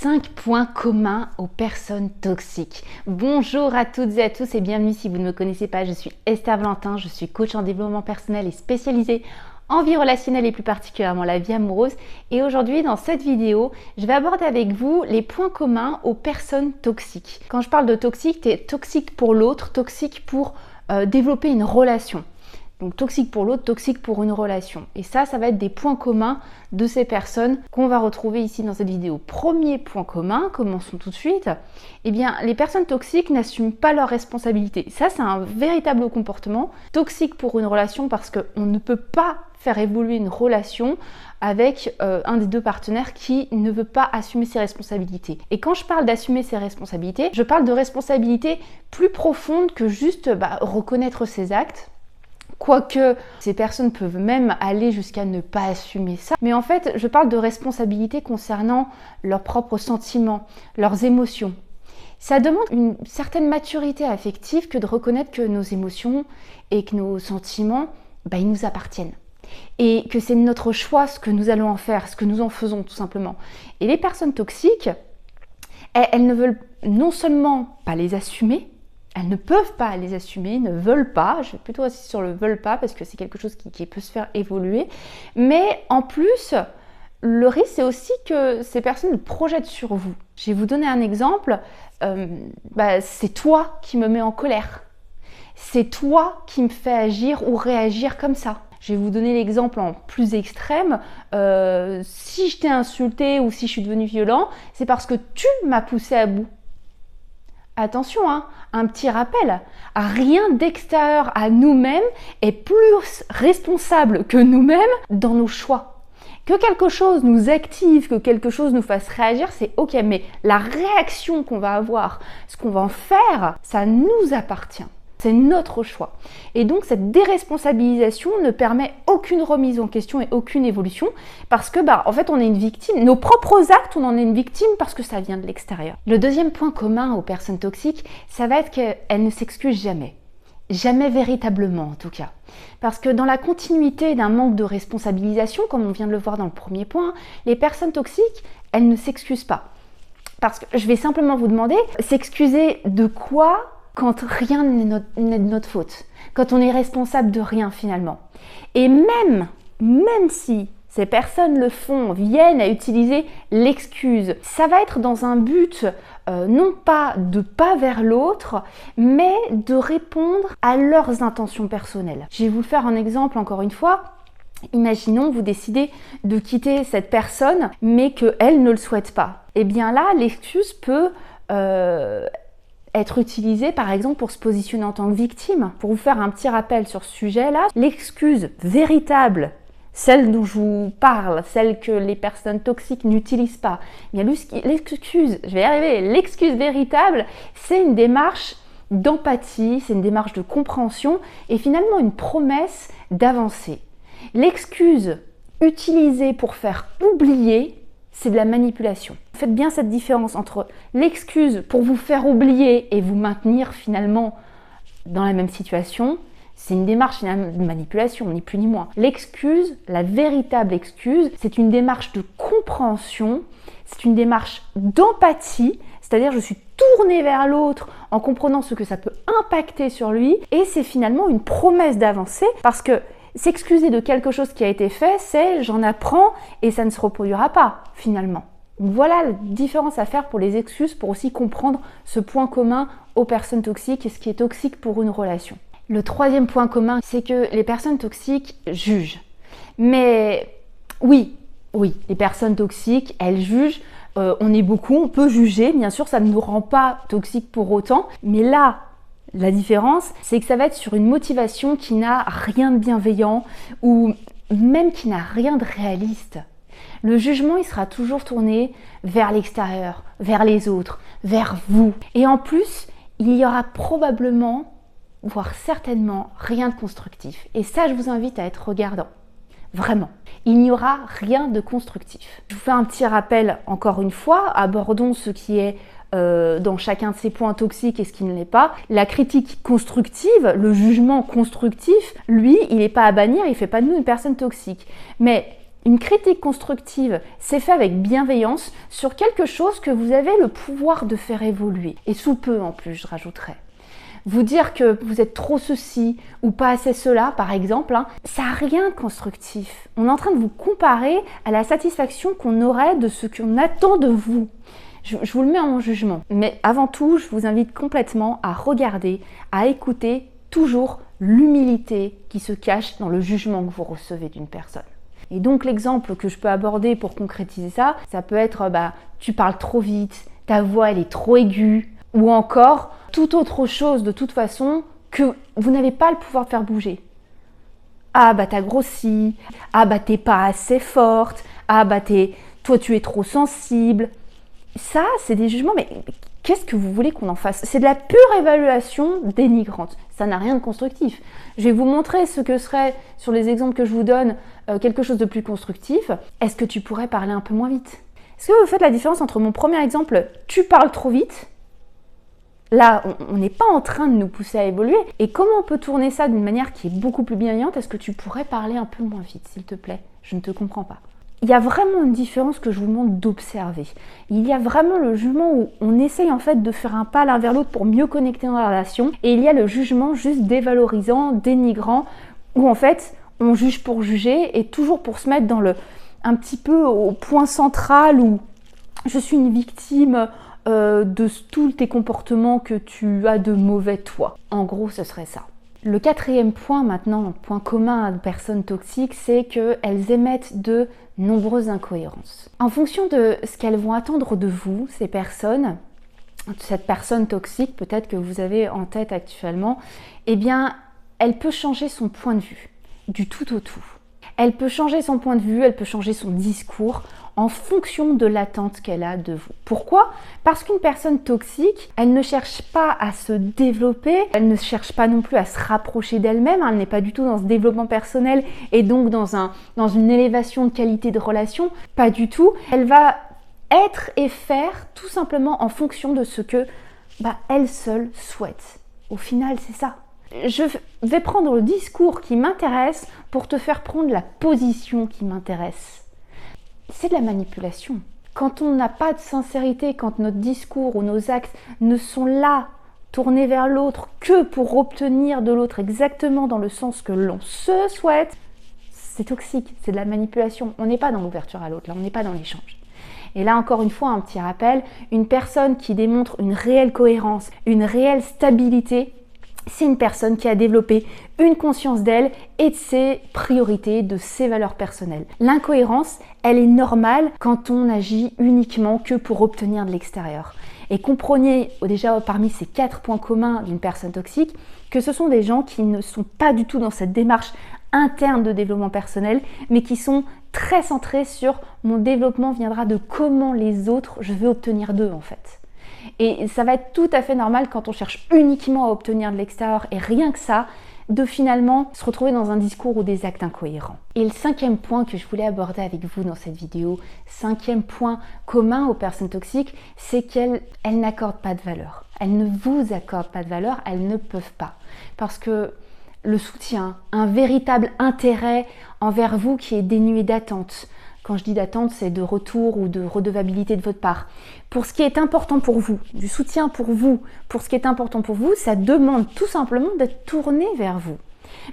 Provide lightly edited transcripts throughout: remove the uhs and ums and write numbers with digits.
5 points communs aux personnes toxiques. Bonjour à toutes et à tous et bienvenue si vous ne me connaissez pas, je suis Esther Valentin, je suis coach en développement personnel et spécialisée en vie relationnelle et plus particulièrement la vie amoureuse. Et aujourd'hui dans cette vidéo, je vais aborder avec vous les points communs aux personnes toxiques. Quand je parle de toxique, tu es toxique pour l'autre, toxique pour développer une relation. Donc toxique pour l'autre, toxique pour une relation. Et ça va être des points communs de ces personnes qu'on va retrouver ici dans cette vidéo. Premier point commun, commençons tout de suite. Eh bien, les personnes toxiques n'assument pas leurs responsabilités. Ça, c'est un véritable comportement toxique pour une relation parce qu'on ne peut pas faire évoluer une relation avec un des deux partenaires qui ne veut pas assumer ses responsabilités. Et quand je parle d'assumer ses responsabilités, je parle de responsabilités plus profondes que juste reconnaître ses actes. Quoique ces personnes peuvent même aller jusqu'à ne pas assumer ça. Mais en fait, je parle de responsabilité concernant leurs propres sentiments, leurs émotions. Ça demande une certaine maturité affective que de reconnaître que nos émotions et que nos sentiments, ils nous appartiennent. Et que c'est notre choix ce que nous allons en faire, ce que nous en faisons tout simplement. Et les personnes toxiques, elles ne veulent non seulement pas les assumer, elles ne peuvent pas les assumer, ne veulent pas, je vais plutôt insister sur le veulent pas parce que c'est quelque chose qui peut se faire évoluer, mais en plus, le risque c'est aussi que ces personnes le projettent sur vous. Je vais vous donner un exemple, c'est toi qui me mets en colère, c'est toi qui me fais agir ou réagir comme ça. Je vais vous donner l'exemple en plus extrême, si je t'ai insulté ou si je suis devenu violent, c'est parce que tu m'as poussé à bout. Attention, un petit rappel, rien d'extérieur à nous-mêmes est plus responsable que nous-mêmes dans nos choix. Que quelque chose nous active, que quelque chose nous fasse réagir, c'est ok, mais la réaction qu'on va avoir, ce qu'on va en faire, ça nous appartient. C'est notre choix. Et donc, cette déresponsabilisation ne permet aucune remise en question et aucune évolution parce que, en fait, on est une victime. Nos propres actes, on en est une victime parce que ça vient de l'extérieur. Le deuxième point commun aux personnes toxiques, ça va être qu'elles ne s'excusent jamais. Jamais véritablement, en tout cas. Parce que dans la continuité d'un manque de responsabilisation, comme on vient de le voir dans le premier point, les personnes toxiques, elles ne s'excusent pas. Parce que je vais simplement vous demander, s'excuser de quoi ? Quand rien n'est de notre faute, quand on est responsable de rien finalement. Et même si ces personnes le font, viennent à utiliser l'excuse, ça va être dans un but non pas de pas vers l'autre, mais de répondre à leurs intentions personnelles. Je vais vous faire un exemple encore une fois. Imaginons, vous décidez de quitter cette personne, mais qu'elle ne le souhaite pas. Eh bien là, l'excuse peut être utilisé par exemple pour se positionner en tant que victime. Pour vous faire un petit rappel sur ce sujet-là, l'excuse véritable, celle dont je vous parle, celle que les personnes toxiques n'utilisent pas, l'excuse véritable, c'est une démarche d'empathie, c'est une démarche de compréhension et finalement une promesse d'avancer. L'excuse utilisée pour faire oublier, c'est de la manipulation. Faites bien cette différence entre l'excuse pour vous faire oublier et vous maintenir finalement dans la même situation. C'est une démarche de manipulation, ni plus ni moins. L'excuse, la véritable excuse, c'est une démarche de compréhension, c'est une démarche d'empathie, c'est-à-dire je suis tournée vers l'autre en comprenant ce que ça peut impacter sur lui et c'est finalement une promesse d'avancer parce que s'excuser de quelque chose qui a été fait, c'est j'en apprends et ça ne se reproduira pas finalement. Donc voilà la différence à faire pour les excuses pour aussi comprendre ce point commun aux personnes toxiques et ce qui est toxique pour une relation. Le troisième point commun, c'est que les personnes toxiques jugent. Mais oui, les personnes toxiques, elles jugent. On est beaucoup, on peut juger. Bien sûr, ça ne nous rend pas toxiques pour autant. Mais là, la différence, c'est que ça va être sur une motivation qui n'a rien de bienveillant ou même qui n'a rien de réaliste. Le jugement, il sera toujours tourné vers l'extérieur, vers les autres, vers vous. Et en plus, il y aura probablement, voire certainement, rien de constructif. Et ça, je vous invite à être regardant. Vraiment. Il n'y aura rien de constructif. Je vous fais un petit rappel encore une fois. Abordons ce qui est dans chacun de ces points toxiques et ce qui ne l'est pas. La critique constructive, le jugement constructif, lui, il n'est pas à bannir, il ne fait pas de nous une personne toxique. Mais Une critique constructive, c'est fait avec bienveillance sur quelque chose que vous avez le pouvoir de faire évoluer. Et sous peu en plus, je rajouterais. Vous dire que vous êtes trop ceci ou pas assez cela, par exemple, ça n'a rien de constructif. On est en train de vous comparer à la satisfaction qu'on aurait de ce qu'on attend de vous. Je vous le mets en jugement. Mais avant tout, je vous invite complètement à regarder, à écouter toujours l'humilité qui se cache dans le jugement que vous recevez d'une personne. Et donc l'exemple que je peux aborder pour concrétiser ça, ça peut être tu parles trop vite, ta voix elle est trop aiguë, ou encore toute autre chose de toute façon que vous n'avez pas le pouvoir de faire bouger. Ah t'as grossi, t'es pas assez forte, toi tu es trop sensible. Ça c'est des jugements, mais qu'est-ce que vous voulez qu'on en fasse? C'est de la pure évaluation dénigrante. Ça n'a rien de constructif. Je vais vous montrer ce que serait, sur les exemples que je vous donne, quelque chose de plus constructif. Est-ce que tu pourrais parler un peu moins vite? Est-ce que vous faites la différence entre mon premier exemple, tu parles trop vite? Là, on n'est pas en train de nous pousser à évoluer. Et comment on peut tourner ça d'une manière qui est beaucoup plus bienveillante? Est-ce que tu pourrais parler un peu moins vite, s'il te plaît? Je ne te comprends pas. Il y a vraiment une différence que je vous demande d'observer. Il y a vraiment le jugement où on essaye en fait de faire un pas l'un vers l'autre pour mieux connecter dans la relation. Et il y a le jugement juste dévalorisant, dénigrant, où en fait on juge pour juger et toujours pour se mettre dans un petit peu au point central où je suis une victime de tous tes comportements que tu as de mauvais toi. En gros, ce serait ça. Le quatrième point maintenant, point commun à personnes toxiques, c'est qu'elles émettent de nombreuses incohérences. En fonction de ce qu'elles vont attendre de vous, ces personnes, cette personne toxique peut-être que vous avez en tête actuellement, eh bien, elle peut changer son point de vue, du tout au tout. Elle peut changer son point de vue, elle peut changer son discours en fonction de l'attente qu'elle a de vous. Pourquoi? Parce qu'une personne toxique, elle ne cherche pas à se développer, elle ne cherche pas non plus à se rapprocher d'elle-même, elle n'est pas du tout dans ce développement personnel et donc dans une élévation de qualité de relation, pas du tout. Elle va être et faire tout simplement en fonction de ce que elle seule souhaite. Au final, c'est ça. Je vais prendre le discours qui m'intéresse pour te faire prendre la position qui m'intéresse. C'est de la manipulation. Quand on n'a pas de sincérité, quand notre discours ou nos actes ne sont là, tournés vers l'autre, que pour obtenir de l'autre exactement dans le sens que l'on se souhaite, c'est toxique, c'est de la manipulation. On n'est pas dans l'ouverture à l'autre, là, on n'est pas dans l'échange. Et là, encore une fois, un petit rappel, une personne qui démontre une réelle cohérence, une réelle stabilité, c'est une personne qui a développé une conscience d'elle et de ses priorités, de ses valeurs personnelles. L'incohérence, elle est normale quand on agit uniquement que pour obtenir de l'extérieur. Et comprenez déjà parmi ces 4 points communs d'une personne toxique que ce sont des gens qui ne sont pas du tout dans cette démarche interne de développement personnel, mais qui sont très centrés sur mon développement viendra de comment les autres, je vais obtenir d'eux en fait. Et ça va être tout à fait normal quand on cherche uniquement à obtenir de l'extérieur et rien que ça, de finalement se retrouver dans un discours ou des actes incohérents. Et le 5e point que je voulais aborder avec vous dans cette vidéo, 5e point commun aux personnes toxiques, c'est qu'elles n'accordent pas de valeur. Elles ne vous accordent pas de valeur, elles ne peuvent pas. Parce que le soutien, un véritable intérêt envers vous qui est dénué d'attente. Quand je dis d'attente, c'est de retour ou de redevabilité de votre part. Pour ce qui est important pour vous, du soutien pour vous, pour ce qui est important pour vous, ça demande tout simplement d'être tourné vers vous.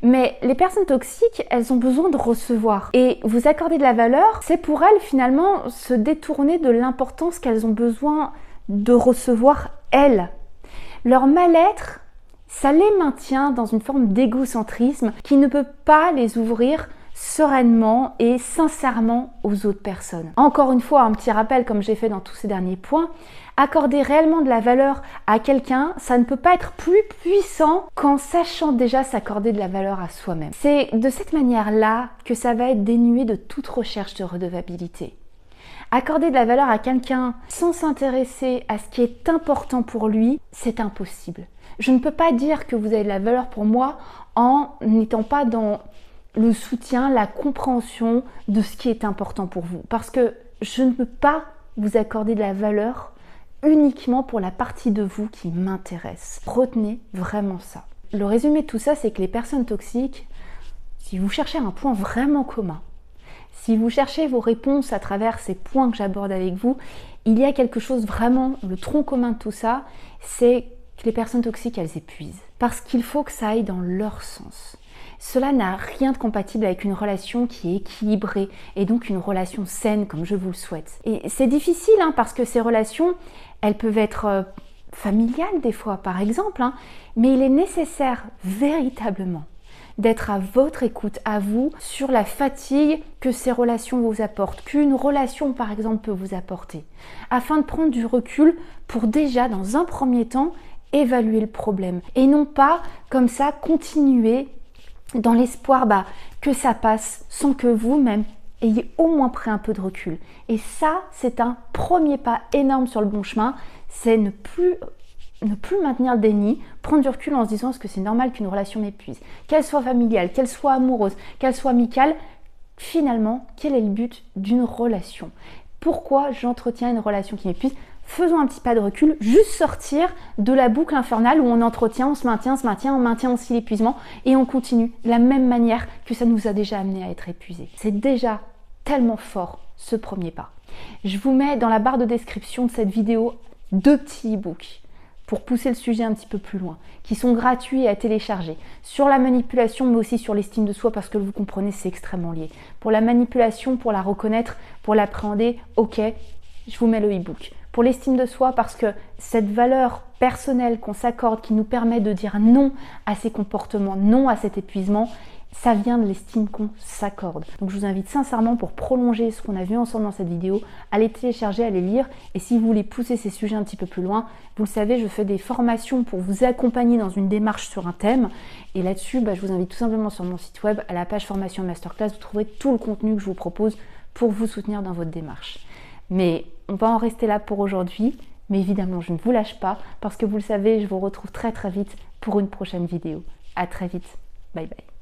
Mais les personnes toxiques, elles ont besoin de recevoir. Et vous accorder de la valeur, c'est pour elles finalement se détourner de l'importance qu'elles ont besoin de recevoir elles. Leur mal-être, ça les maintient dans une forme d'égocentrisme qui ne peut pas les ouvrir sereinement et sincèrement aux autres personnes. Encore une fois, un petit rappel comme j'ai fait dans tous ces derniers points, accorder réellement de la valeur à quelqu'un, ça ne peut pas être plus puissant qu'en sachant déjà s'accorder de la valeur à soi-même. C'est de cette manière-là que ça va être dénué de toute recherche de redevabilité. Accorder de la valeur à quelqu'un sans s'intéresser à ce qui est important pour lui, c'est impossible. Je ne peux pas dire que vous avez de la valeur pour moi en n'étant pas dans le soutien, la compréhension de ce qui est important pour vous. Parce que je ne peux pas vous accorder de la valeur uniquement pour la partie de vous qui m'intéresse. Retenez vraiment ça. Le résumé de tout ça, c'est que les personnes toxiques, si vous cherchez un point vraiment commun, Si vous cherchez vos réponses à travers ces points que j'aborde avec vous, il y a quelque chose vraiment, le tronc commun de tout ça, c'est que les personnes toxiques, elles épuisent. Parce qu'il faut que ça aille dans leur sens. Cela n'a rien de compatible avec une relation qui est équilibrée et donc une relation saine comme je vous le souhaite. Et c'est difficile parce que ces relations, elles peuvent être familiales des fois par exemple, mais il est nécessaire véritablement d'être à votre écoute, à vous, sur la fatigue que ces relations vous apportent, qu'une relation par exemple peut vous apporter, afin de prendre du recul pour déjà dans un premier temps évaluer le problème et non pas comme ça continuer dans l'espoir que ça passe sans que vous-même ayez au moins pris un peu de recul. Et ça, c'est un premier pas énorme sur le bon chemin, c'est ne plus maintenir le déni, prendre du recul en se disant que c'est normal qu'une relation m'épuise, qu'elle soit familiale, qu'elle soit amoureuse, qu'elle soit amicale. Finalement, quel est le but d'une relation? Pourquoi j'entretiens une relation qui m'épuise? Faisons un petit pas de recul, juste sortir de la boucle infernale où on entretient, on se maintient, on maintient aussi l'épuisement et on continue de la même manière que ça nous a déjà amené à être épuisés. C'est déjà tellement fort ce premier pas. Je vous mets dans la barre de description de cette vidéo 2 petits e-books pour pousser le sujet un petit peu plus loin, qui sont gratuits à télécharger, sur la manipulation mais aussi sur l'estime de soi parce que vous comprenez c'est extrêmement lié. Pour la manipulation, pour la reconnaître, pour l'appréhender, ok, je vous mets le e-book. Pour l'estime de soi parce que cette valeur personnelle qu'on s'accorde qui nous permet de dire non à ces comportements, non à cet épuisement, ça vient de l'estime qu'on s'accorde. Donc je vous invite sincèrement pour prolonger ce qu'on a vu ensemble dans cette vidéo, à les télécharger, à les lire. Et si vous voulez pousser ces sujets un petit peu plus loin, vous le savez, je fais des formations pour vous accompagner dans une démarche sur un thème. Et là-dessus, je vous invite tout simplement sur mon site web, à la page formation masterclass, vous trouverez tout le contenu que je vous propose pour vous soutenir dans votre démarche. Mais on va en rester là pour aujourd'hui. Mais évidemment, je ne vous lâche pas parce que vous le savez, je vous retrouve très très vite pour une prochaine vidéo. À très vite. Bye bye.